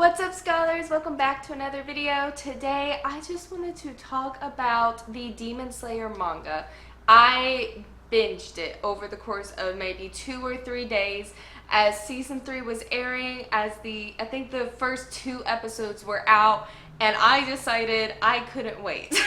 What's up, scholars? Welcome back to another video. Today I just wanted to talk about the Demon Slayer manga. I binged it over the course of maybe 2 or 3 days as season 3 was airing, as I think the first 2 episodes were out, and I decided I couldn't wait.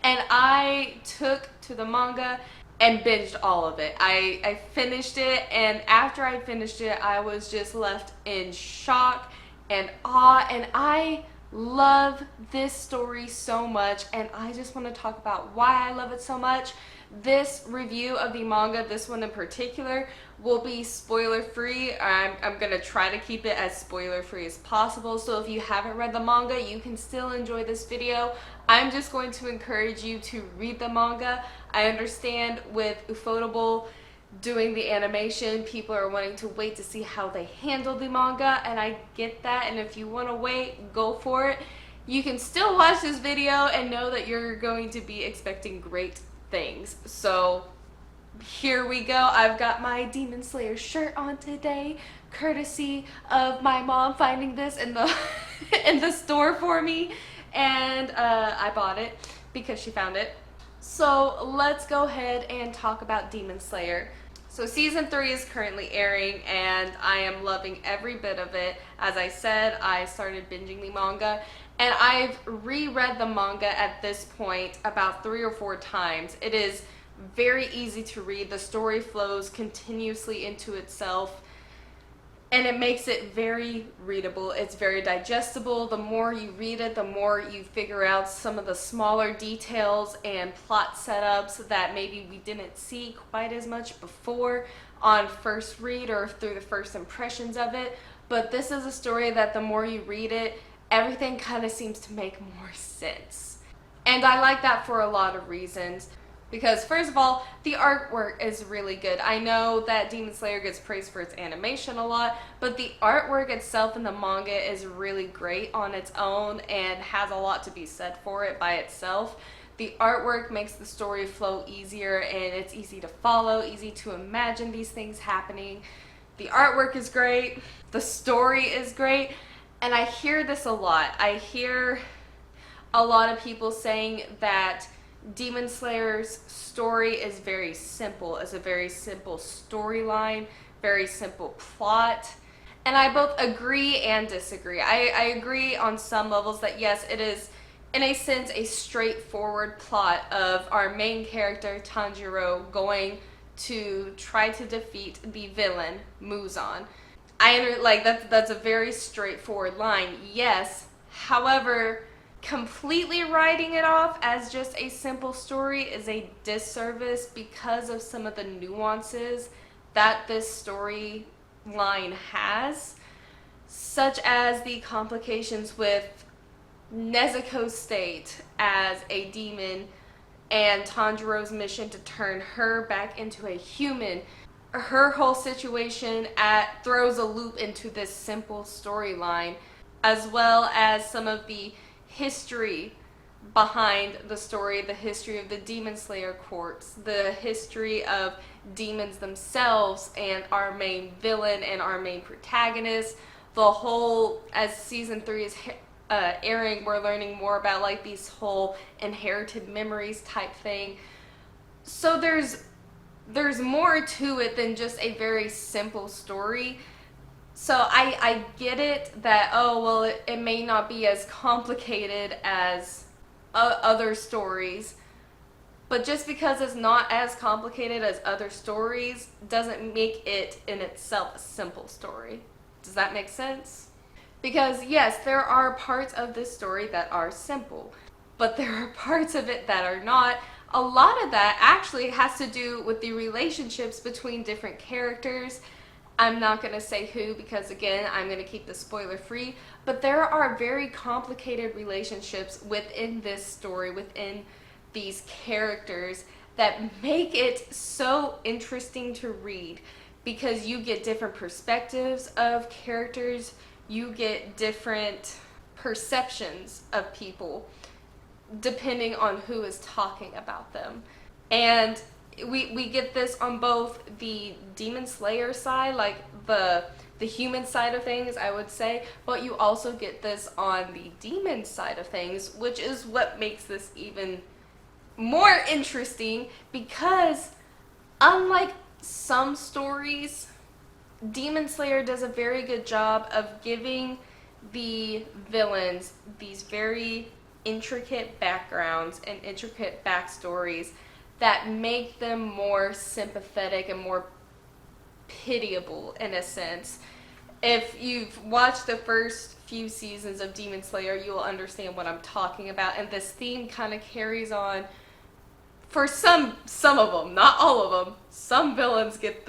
And I took to the manga and binged all of it. I finished it, and after I finished it, I was just left in shock and awe, and I love this story so much, and I just want to talk about why I love it so much. This review of the manga, this one in particular, will be spoiler free. I'm gonna try to keep it as spoiler free as possible, so if you haven't read the manga, you can still enjoy this video. I'm just going to encourage you to read the manga. I understand with Ufotable doing the animation, people are wanting to wait to see how they handle the manga, and I get that, and if you want to wait, go for it. You can still watch this video and know that you're going to be expecting great things. So here we go. I've got my Demon Slayer shirt on today, courtesy of my mom finding this in the in the store for me, and I bought it because she found it. So let's go ahead and talk about Demon Slayer. So season 3 is currently airing, and I am loving every bit of it. As I said, I started binging the manga, and I've reread the manga at this point about 3 or 4 times. It is very easy to read. The story flows continuously into itself, and it makes it very readable. It's very digestible. The more you read it, the more you figure out some of the smaller details and plot setups that maybe we didn't see quite as much before on first read or through the first impressions of it. But this is a story that the more you read it, everything kind of seems to make more sense. And I like that for a lot of reasons. Because first of all, the artwork is really good. I know that Demon Slayer gets praised for its animation a lot, but the artwork itself in the manga is really great on its own and has a lot to be said for it by itself. The artwork makes the story flow easier, and it's easy to follow, easy to imagine these things happening. The artwork is great, the story is great, and I hear this a lot. I hear a lot of people saying that Demon Slayer's story is very simple. It's a very simple storyline, very simple plot. And I both agree and disagree. I agree on some levels that yes, it is in a sense a straightforward plot of our main character Tanjiro going to try to defeat the villain Muzan. That's a very straightforward line. Yes. However, completely writing it off as just a simple story is a disservice because of some of the nuances that this storyline has, such as the complications with Nezuko's state as a demon and Tanjiro's mission to turn her back into a human. Her whole situation throws a loop into this simple storyline, as well as some of the history behind the story, the history of the Demon Slayer Corps, the history of demons themselves, and our main villain and our main protagonist. The whole, as season 3 is airing, we're learning more about like these whole inherited memories type thing. So there's more to it than just a very simple story. So I get it that, oh, well, it may not be as complicated as other stories, but just because it's not as complicated as other stories doesn't make it in itself a simple story. Does that make sense? Because yes, there are parts of this story that are simple, but there are parts of it that are not. A lot of that actually has to do with the relationships between different characters. I'm not going to say who because, again, I'm going to keep this spoiler free, but there are very complicated relationships within this story, within these characters, that make it so interesting to read because you get different perspectives of characters, you get different perceptions of people depending on who is talking about them. And we get this on both the Demon Slayer side, like the human side of things, I would say, but you also get this on the demon side of things, which is what makes this even more interesting, because unlike some stories, Demon Slayer does a very good job of giving the villains these very intricate backgrounds and intricate backstories that make them more sympathetic and more pitiable in a sense. If you've watched the first few seasons of Demon Slayer, you will understand what I'm talking about, and this theme kind of carries on for some of them, not all of them. Some villains get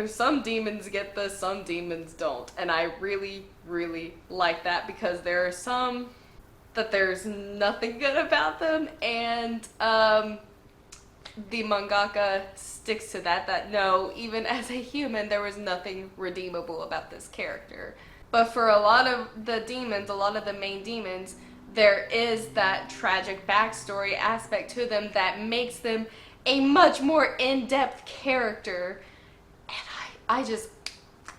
some demons get this, some demons don't, and I really, really like that, because there are some that there's nothing good about them, and the mangaka sticks to that no, even as a human, there was nothing redeemable about this character. But for a lot of the demons, a lot of the main demons, there is that tragic backstory aspect to them that makes them a much more in-depth character. And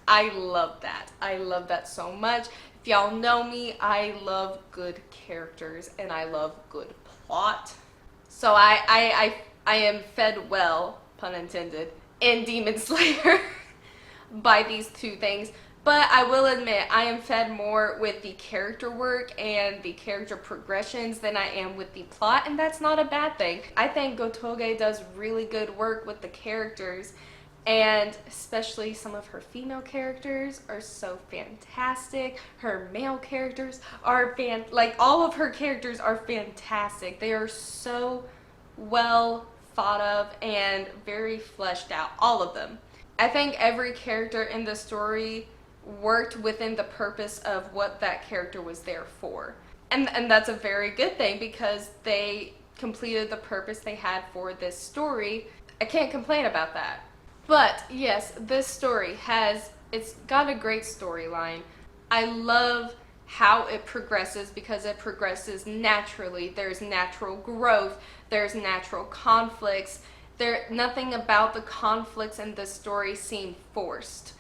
I love that. I love that so much. If y'all know me, I love good characters and I love good plot. So I am fed well, pun intended, in Demon Slayer by these two things. But I will admit, I am fed more with the character work and the character progressions than I am with the plot, and that's not a bad thing. I think Gotoge does really good work with the characters, and especially some of her female characters are so fantastic. Her male characters are all of her characters are fantastic. They are so well thought of and very fleshed out, all of them. I think every character in the story worked within the purpose of what that character was there for. And that's a very good thing, because they completed the purpose they had for this story. I can't complain about that. But yes, this story it's got a great storyline. I love how it progresses, because it progresses naturally. There's natural growth, there's natural conflicts. Nothing about the conflicts in this story seem forced.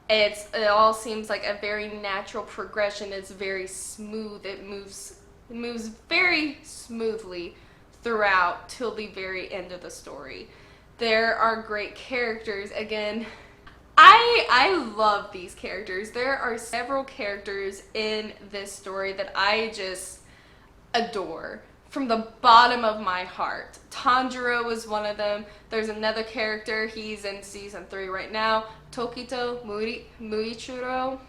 It all seems like a very natural progression. It's very smooth. It moves very smoothly throughout till the very end of the story. There are great characters. Again, I love these characters. There are several characters in this story that I just adore from the bottom of my heart. Tanjiro was one of them. There's another character, he's in season 3 right now, Tokito Muichiro.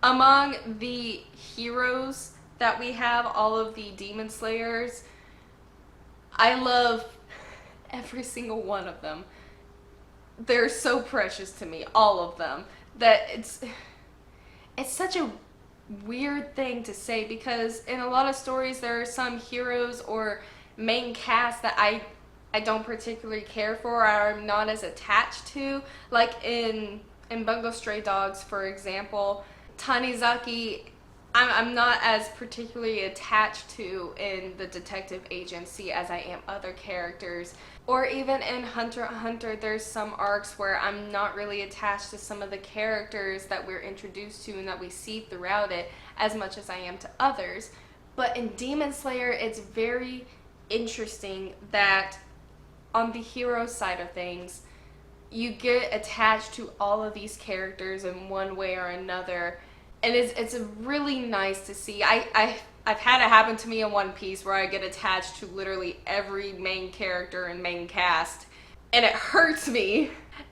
Among the heroes that we have, all of the Demon Slayers, I love every single one of them. They're so precious to me, all of them, that it's such a weird thing to say, because in a lot of stories there are some heroes or main cast that I don't particularly care for, or I'm not as attached to. Like in Bungo Stray Dogs, for example, Tanizaki, I'm not as particularly attached to in the detective agency as I am other characters. Or even in Hunter x Hunter, there's some arcs where I'm not really attached to some of the characters that we're introduced to and that we see throughout it as much as I am to others. But in Demon Slayer, it's very interesting that on the hero side of things, you get attached to all of these characters in one way or another. And it's really nice to see. I've had it happen to me in One Piece where I get attached to literally every main character and main cast, and it hurts me.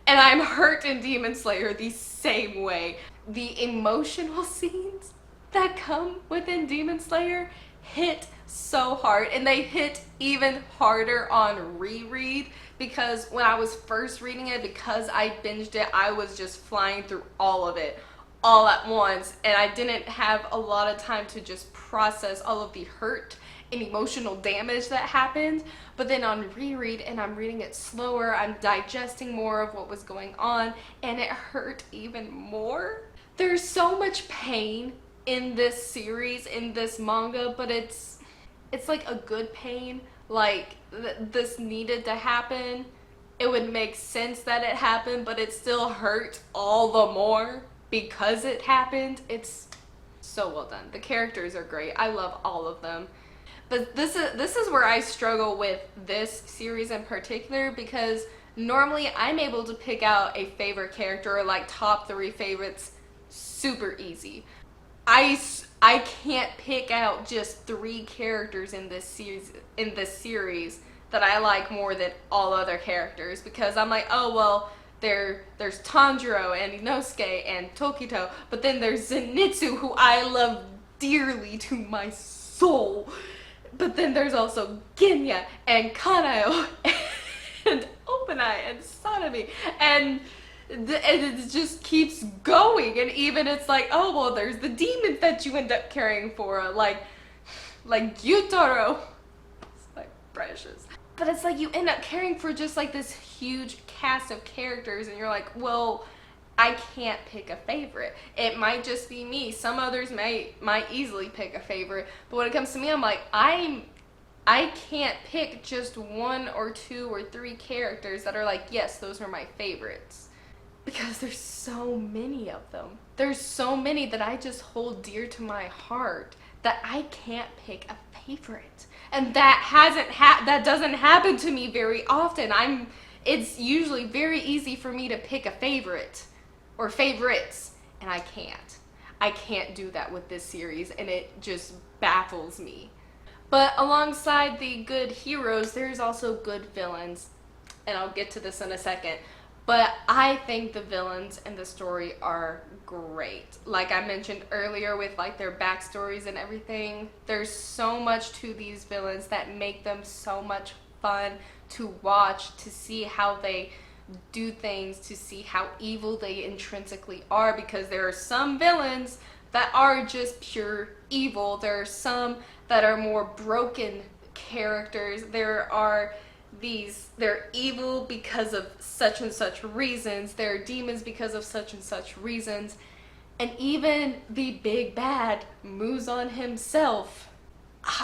And I'm hurt in Demon Slayer the same way. The emotional scenes that come within Demon Slayer hit so hard, and they hit even harder on reread, because when I was first reading it, because I binged it, I was just flying through all of it all at once, and I didn't have a lot of time to just process all of the hurt and emotional damage that happened. But then on reread, and I'm reading it slower, I'm digesting more of what was going on, and it hurt even more. There's so much pain in this series, in this manga, but it's like a good pain. Like, this needed to happen, it would make sense that it happened, but it still hurt all the more because it happened. It's so well done. The characters are great. I love all of them. But this is where I struggle with this series in particular, because normally I'm able to pick out a favorite character or like top 3 favorites super easy. I can't pick out just 3 characters in this series that I like more than all other characters, because I'm like, oh well, there's Tanjiro and Inosuke and Tokito, but then there's Zenitsu, who I love dearly to my soul. But then there's also Genya and Kanayo and Openai and Sanemi, and it just keeps going. And even it's like, oh well, there's the demon that you end up caring for, like Gyutaro. It's like precious. But it's like you end up caring for just like this huge cast of characters, and you're like, well, I can't pick a favorite. It might just be me. Some others might easily pick a favorite, but when it comes to me, I'm like, I can't pick just 1 or 2 or 3 characters that are like, yes, those are my favorites. Because there's so many of them. There's so many that I just hold dear to my heart that I can't pick a favorite. And that doesn't happen to me very often. It's usually very easy for me to pick a favorite or favorites, and I can't do that with this series, and it just baffles me. But alongside the good heroes, there's also good villains, and I'll get to this in a second. But I think the villains in the story are great. Like I mentioned earlier with like their backstories and everything, there's so much to these villains that make them so much fun to watch, to see how they do things, to see how evil they intrinsically are, because there are some villains that are just pure evil. There are some that are more broken characters. They're evil because of such and such reasons. They're demons because of such and such reasons. And even the big bad, Muzan himself,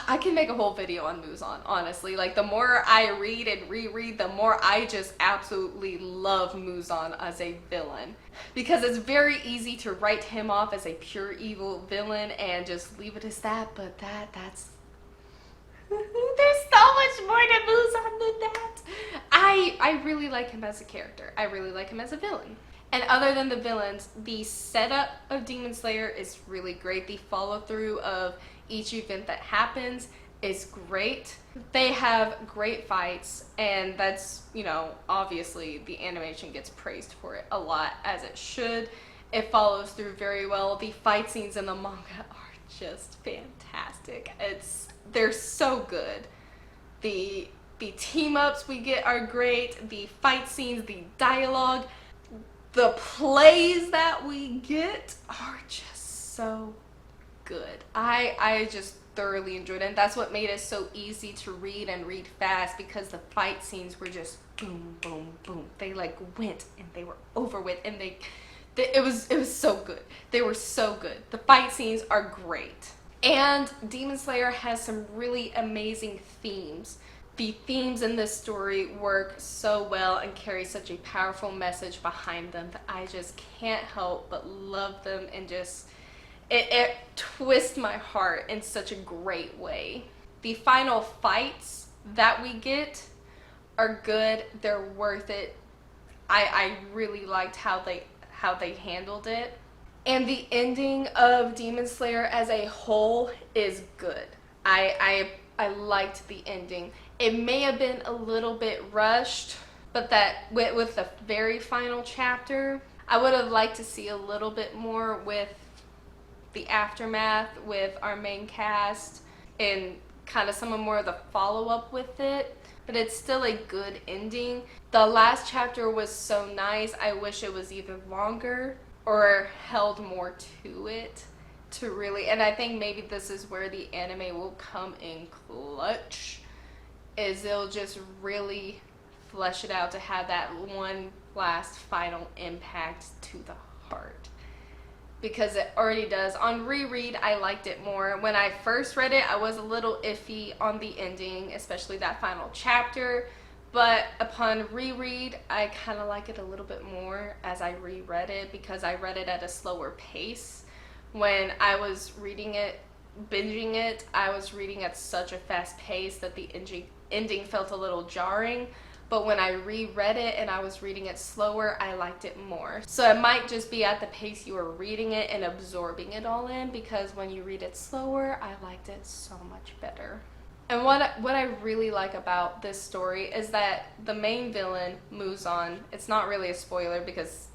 I can make a whole video on Muzan, honestly. Like, the more I read and reread, the more I just absolutely love Muzan as a villain. Because it's very easy to write him off as a pure evil villain and just leave it as that, but that's... There's so much more to Muzan than that. I really like him as a character. I really like him as a villain. And other than the villains, the setup of Demon Slayer is really great. The follow-through of each event that happens is great. They have great fights, and that's, you know, obviously the animation gets praised for it a lot, as it should. It follows through very well. The fight scenes in the manga are just fantastic. They're so good. The team-ups we get are great. The fight scenes, the dialogue, the plays that we get are just so good. I just thoroughly enjoyed it, and that's what made it so easy to read and read fast, because the fight scenes were just boom, boom, boom. They like went and they were over with, and it was so good. They were so good. The fight scenes are great. And Demon Slayer has some really amazing themes. The themes in this story work so well and carry such a powerful message behind them that I just can't help but love them, and just it twists my heart in such a great way. The final fights that we get are good. They're worth it. I really liked how they handled it. And the ending of Demon Slayer as a whole is good. I liked the ending. It may have been a little bit rushed, but that with the very final chapter, I would have liked to see a little bit more with the aftermath with our main cast and kind of some more of the follow-up with it. But it's still a good ending. The last chapter was so nice. I wish it was either longer or held more to it to really, and I think maybe this is where the anime will come in clutch, is they'll just really flesh it out to have that one last final impact to the heart, because it already does. On reread, I liked it more. When I first read it, I was a little iffy on the ending, especially that final chapter, But upon reread, I kind of like it a little bit more as I reread it, because I read it at a slower pace. When I was reading it, binging it, I was reading at such a fast pace that the ending felt a little jarring. But when I reread it and I was reading it slower, I liked it more. So it might just be at the pace you were reading it and absorbing it all in, because when you read it slower, I liked it so much better. And what I really like about this story is that the main villain, Muzan, it's not really a spoiler because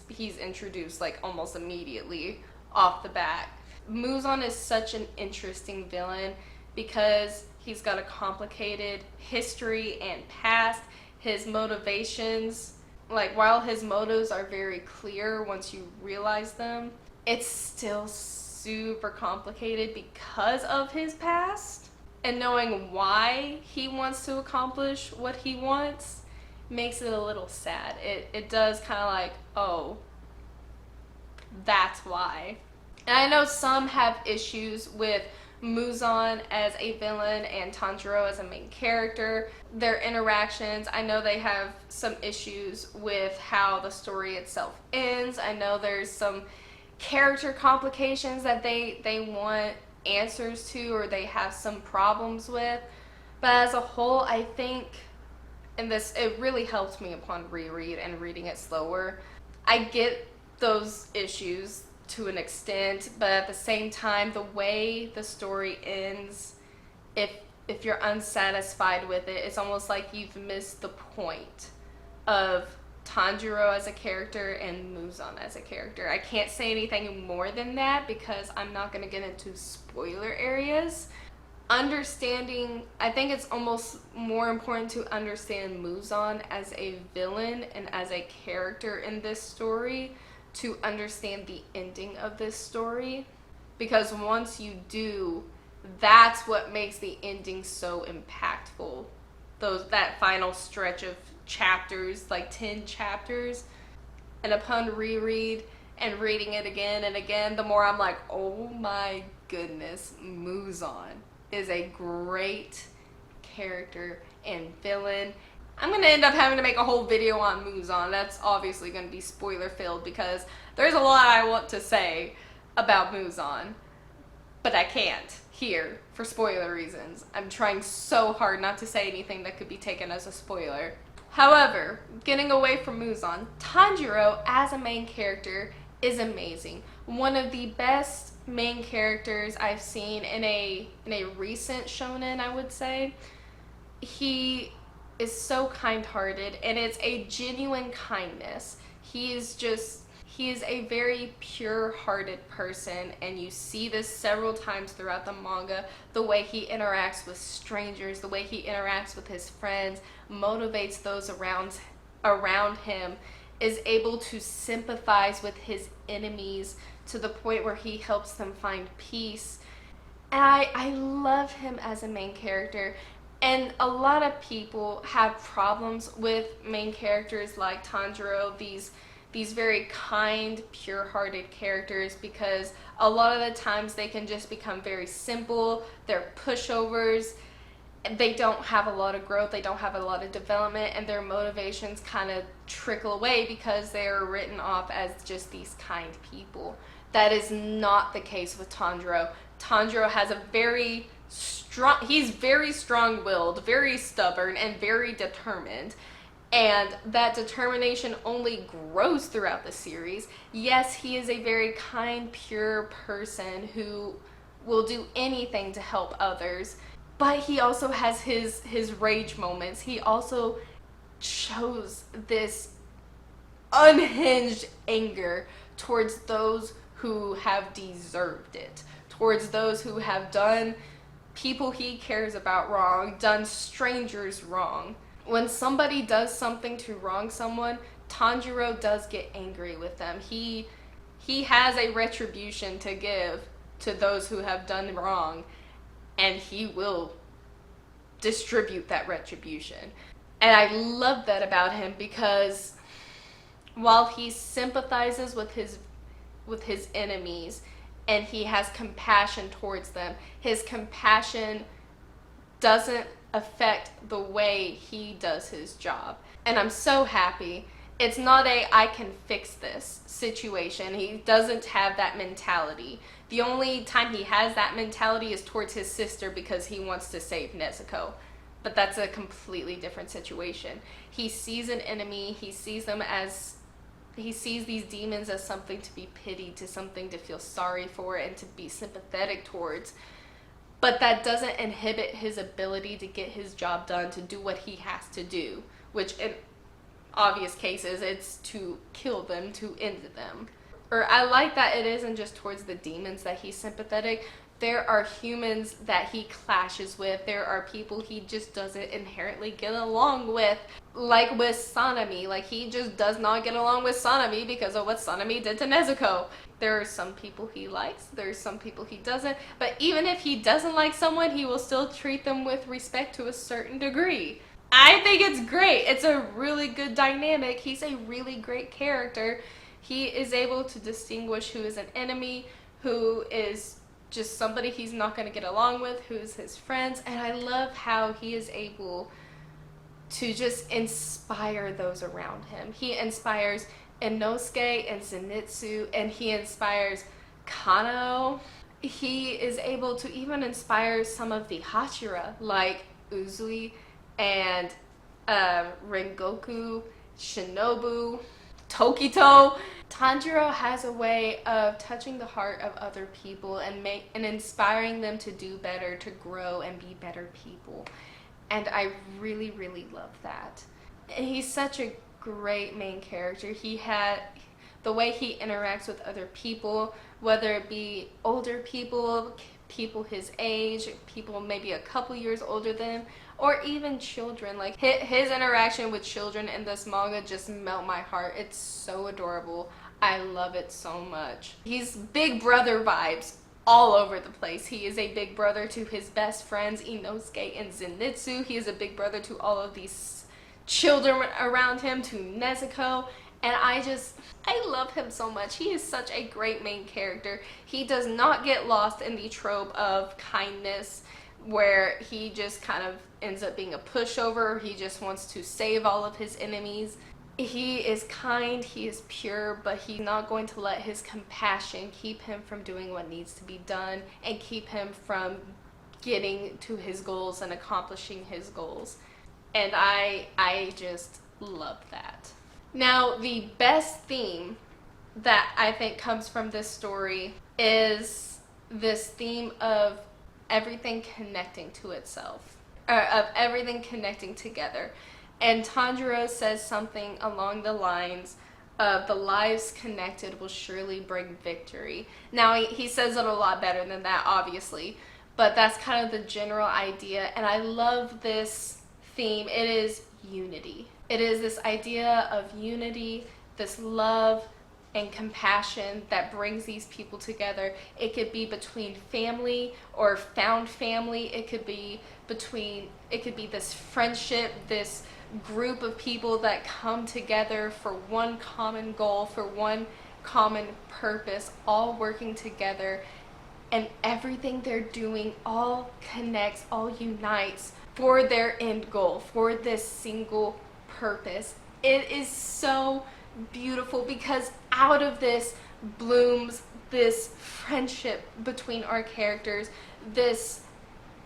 he's introduced like almost immediately off the bat. Muzan is such an interesting villain because he's got a complicated history and past. His motivations, like while his motives are very clear once you realize them, it's still super complicated because of his past. And knowing why he wants to accomplish what he wants makes it a little sad. It does kind of like, oh, that's why. And I know some have issues with Muzan as a villain and Tanjiro as a main character. Their interactions, I know they have some issues with how the story itself ends. I know there's some character complications that they want answers to, or they have some problems with. But as a whole, I think, and this, it really helped me upon reread and reading it slower. I get those issues to an extent, but at the same time, the way the story ends, if you're unsatisfied with it, it's almost like you've missed the point of Tanjiro as a character and Muzan as a character. I can't say anything more than that because I'm not going to get into spoiler areas. Understanding, I think it's almost more important to understand Muzan as a villain and as a character in this story to understand the ending of this story, because once you do, that's what makes the ending so impactful. That final stretch of chapters, like 10 chapters, and upon reread and reading it again and again, the more I'm like, oh my goodness, Muzan is a great character and villain. I'm going to end up having to make a whole video on Muzan. That's obviously going to be spoiler filled because there's a lot I want to say about Muzan, but I can't here for spoiler reasons. I'm trying so hard not to say anything that could be taken as a spoiler. However, getting away from Muzan, Tanjiro as a main character is amazing. One of the best main characters I've seen in a recent shonen, I would say. He is so kind-hearted, and it's a genuine kindness. He is a very pure-hearted person, and you see this several times throughout the manga. The way he interacts with strangers, the way he interacts with his friends, motivates those around him, is able to sympathize with his enemies to the point where he helps them find peace. And I love him as a main character. And a lot of people have problems with main characters like Tanjiro, these very kind, pure-hearted characters, because a lot of the times they can just become very simple, they're pushovers, they don't have a lot of growth, they don't have a lot of development, and their motivations kind of trickle away because they are written off as just these kind people. That is not the case with Tanjiro. Tanjiro has a he's very strong-willed, very stubborn, and very determined. And that determination only grows throughout the series. Yes, he is a very kind, pure person who will do anything to help others, but he also has his rage moments. He also shows this unhinged anger towards those who have deserved it, towards those who have done people he cares about wrong, done strangers wrong. When somebody does something to wrong someone, Tanjiro does get angry with them. He has a retribution to give to those who have done wrong, and he will distribute that retribution. And I love that about him, because while he sympathizes with his enemies and he has compassion towards them, his compassion doesn't affect the way he does his job. And I'm so happy. It's not a I can fix this situation. He doesn't have that mentality. The only time he has that mentality is towards his sister because he wants to save Nezuko. But that's a completely different situation. He sees an enemy, he sees these demons as something to be pitied, to something to feel sorry for, and to be sympathetic towards. But that doesn't inhibit his ability to get his job done, to do what he has to do, which in obvious cases, it's to kill them, to end them. Or I like that it isn't just towards the demons that he's sympathetic. There are humans that he clashes with. There are people he just doesn't inherently get along with. Like with Sanemi. Like, he just does not get along with Sanemi because of what Sanemi did to Nezuko. There are some people he likes. There's some people he doesn't. But even if he doesn't like someone, he will still treat them with respect to a certain degree. I think it's great. It's a really good dynamic. He's a really great character. He is able to distinguish who is an enemy, who is just somebody he's not going to get along with, who's his friends, and I love how he is able to just inspire those around him. He inspires Inosuke and Zenitsu, and he inspires Kano. He is able to even inspire some of the Hachira, like Uzui and Rengoku, Shinobu, Tokito. Tanjiro has a way of touching the heart of other people and inspiring them to do better, to grow and be better people. And I really, really love that. And he's such a great main character. The way he interacts with other people, whether it be older people, people his age, people maybe a couple years older than him, or even children. Like, his interaction with children in this manga just melt my heart. It's so adorable. I love it so much. He's big brother vibes all over the place. He is a big brother to his best friends, Inosuke and Zenitsu. He is a big brother to all of these children around him, to Nezuko. And I love him so much. He is such a great main character. He does not get lost in the trope of kindness, where he just kind of ends up being a pushover. He just wants to save all of his enemies. He is kind, he is pure, but he's not going to let his compassion keep him from doing what needs to be done and keep him from getting to his goals and accomplishing his goals. And I just love that. Now, the best theme that I think comes from this story is this theme of everything connecting to itself, of everything connecting together. And Tanjiro says something along the lines of the lives connected will surely bring victory. Now, he says it a lot better than that, obviously, but that's kind of the general idea. And I love this theme. It is unity. It is this idea of unity, this love and compassion that brings these people together. It could be between family or found family. It could be this friendship, this group of people that come together for one common goal, for one common purpose, all working together, and everything they're doing all connects, all unites for their end goal, for this single purpose. It is so beautiful because out of this blooms this friendship between our characters, this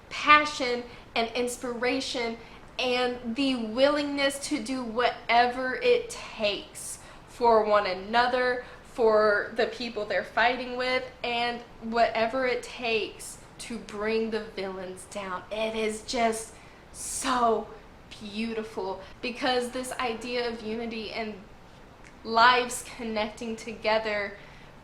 passion and inspiration, and the willingness to do whatever it takes for one another, for the people they're fighting with, and whatever it takes to bring the villains down. It is just so beautiful because this idea of unity and lives connecting together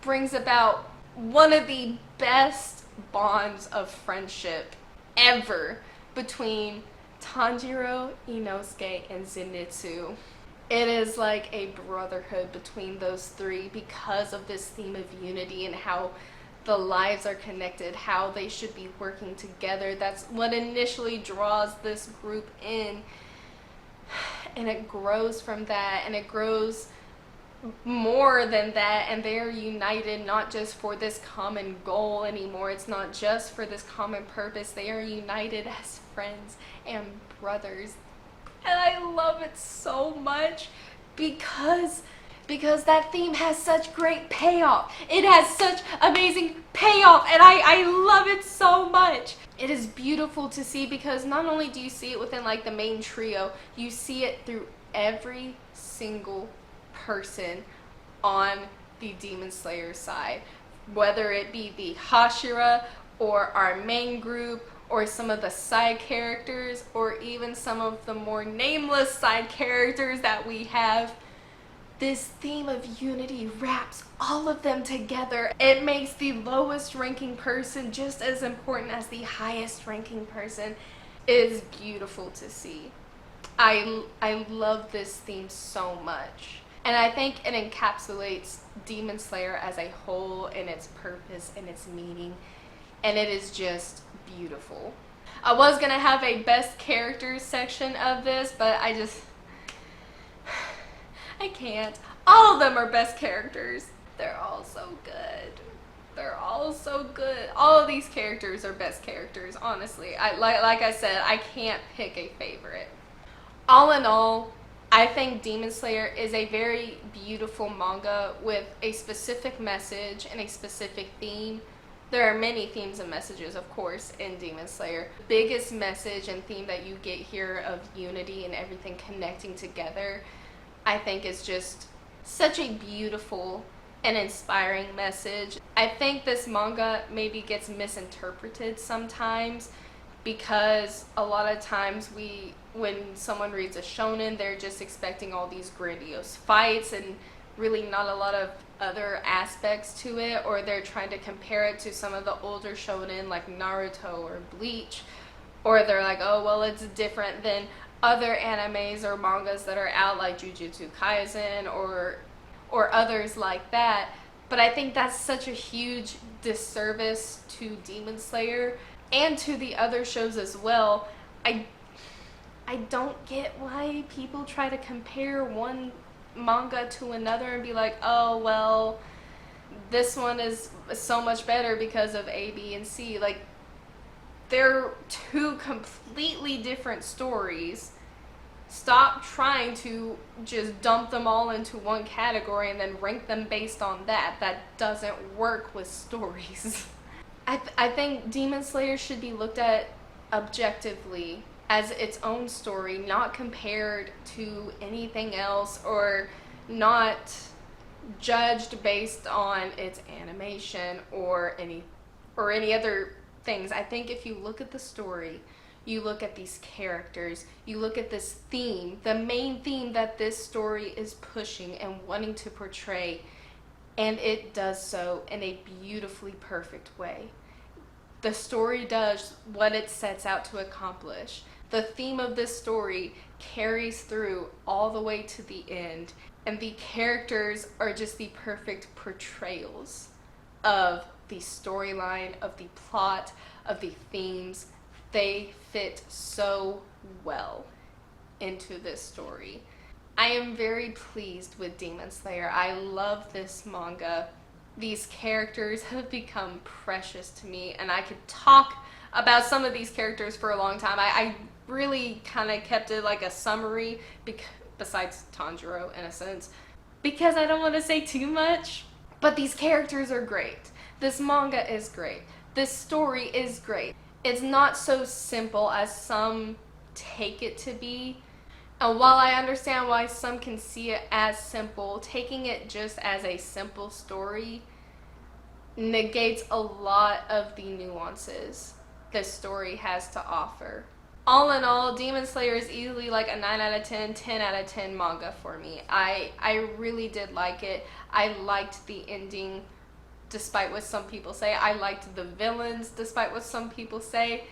brings about one of the best bonds of friendship ever between Tanjiro, Inosuke, and Zenitsu. It is like a brotherhood between those three because of this theme of unity and how the lives are connected, how they should be working together. That's what initially draws this group in, and it grows from that, and it grows more than that, and they are united not just for this common goal anymore. It's not just for this common purpose. They are united as friends and brothers. And I love it so much because that theme has such great payoff. It has such amazing payoff, and I love it so much. It is beautiful to see because not only do you see it within like the main trio, you see it through every single person on the Demon Slayer side, whether it be the Hashira or our main group or some of the side characters or even some of the more nameless side characters that we have. This theme of unity wraps all of them together. It makes the lowest ranking person just as important as the highest ranking person. It is beautiful to see. I love this theme so much. And I think it encapsulates Demon Slayer as a whole in its purpose and its meaning. And it is just beautiful. I was going to have a best characters section of this, but I can't. All of them are best characters. They're all so good. They're all so good. All of these characters are best characters, honestly. Like I said, I can't pick a favorite. All in all, I think Demon Slayer is a very beautiful manga with a specific message and a specific theme. There are many themes and messages, of course, in Demon Slayer. The biggest message and theme that you get here of unity and everything connecting together, I think is just such a beautiful and inspiring message. I think this manga maybe gets misinterpreted sometimes because a lot of times when someone reads a shonen, they're just expecting all these grandiose fights and really not a lot of other aspects to it, or they're trying to compare it to some of the older shonen like Naruto or Bleach, or they're like, oh well, it's different than other animes or mangas that are out like Jujutsu Kaisen or others like that. But I think that's such a huge disservice to Demon Slayer and to the other shows as well. I don't get why people try to compare one manga to another and be like, oh well, this one is so much better because of A, B, and C. Like, they're two completely different stories. Stop trying to just dump them all into one category and then rank them based on that. That doesn't work with stories. I think Demon Slayer should be looked at objectively as its own story, not compared to anything else or not judged based on its animation or any other things. I think if you look at the story, you look at these characters, you look at this theme, the main theme that this story is pushing and wanting to portray, and it does so in a beautifully perfect way. The story does what it sets out to accomplish. The theme of this story carries through all the way to the end, and the characters are just the perfect portrayals of the storyline, of the plot, of the themes. They fit so well into this story. I am very pleased with Demon Slayer. I love this manga. These characters have become precious to me, and I could talk about some of these characters for a long time. I really kind of kept it like a summary, besides Tanjiro in a sense, because I don't want to say too much. But these characters are great. This manga is great. This story is great. It's not so simple as some take it to be. And while I understand why some can see it as simple, taking it just as a simple story negates a lot of the nuances this story has to offer. All in all, Demon Slayer is easily like a 9 out of 10, 10 out of 10 manga for me. I really did like it. I liked the ending, despite what some people say. I liked the villains, despite what some people say.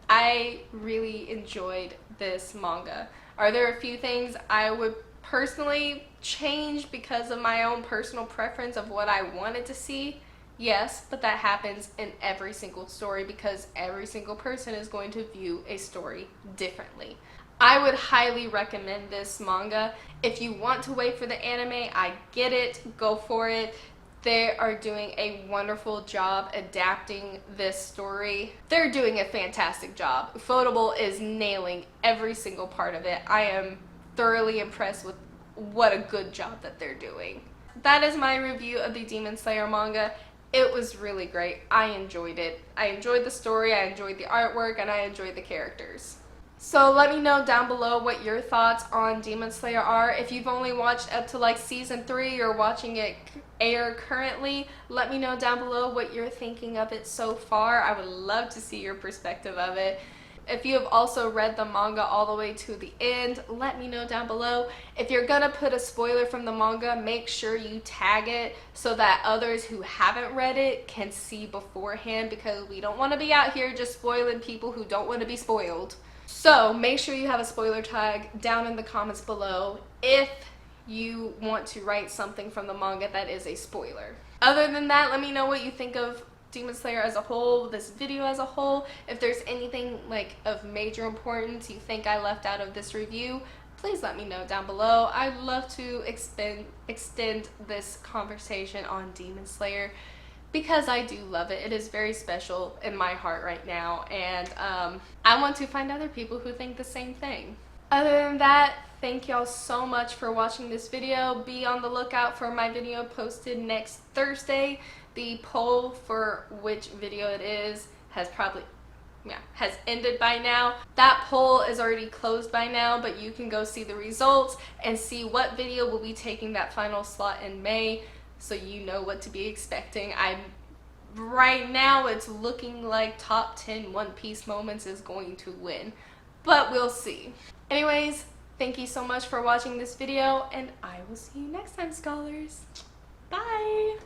I really enjoyed this manga. Are there a few things I would personally change because of my own personal preference of what I wanted to see? Yes, but that happens in every single story because every single person is going to view a story differently. I would highly recommend this manga. If you want to wait for the anime, I get it, go for it. They are doing a wonderful job adapting this story. They're doing a fantastic job. Ufotable is nailing every single part of it. I am thoroughly impressed with what a good job that they're doing. That is my review of the Demon Slayer manga. It was really great. I enjoyed it. I enjoyed the story, I enjoyed the artwork, and I enjoyed the characters. So let me know down below what your thoughts on Demon Slayer are. If you've only watched up to like season 3 or watching it air currently, let me know down below what you're thinking of it so far. I would love to see your perspective of it. If you have also read the manga all the way to the end, let me know down below. If you're gonna put a spoiler from the manga, make sure you tag it so that others who haven't read it can see beforehand, because we don't want to be out here just spoiling people who don't want to be spoiled. So make sure you have a spoiler tag down in the comments below if you want to write something from the manga that is a spoiler. Other than that, let me know what you think of Demon Slayer as a whole, this video as a whole. If there's anything like of major importance you think I left out of this review, please let me know down below. I'd love to extend this conversation on Demon Slayer, because I do love it. It is very special in my heart right now, and I want to find other people who think the same thing. Other than that, thank y'all so much for watching this video. Be on the lookout for my video posted next Thursday. The poll for which video it is has ended by now. That poll is already closed by now, but you can go see the results and see what video will be taking that final slot in May, so you know what to be expecting. Right now it's looking like top 10 One Piece moments is going to win, but we'll see. Anyways, thank you so much for watching this video, and I will see you next time, scholars. Bye!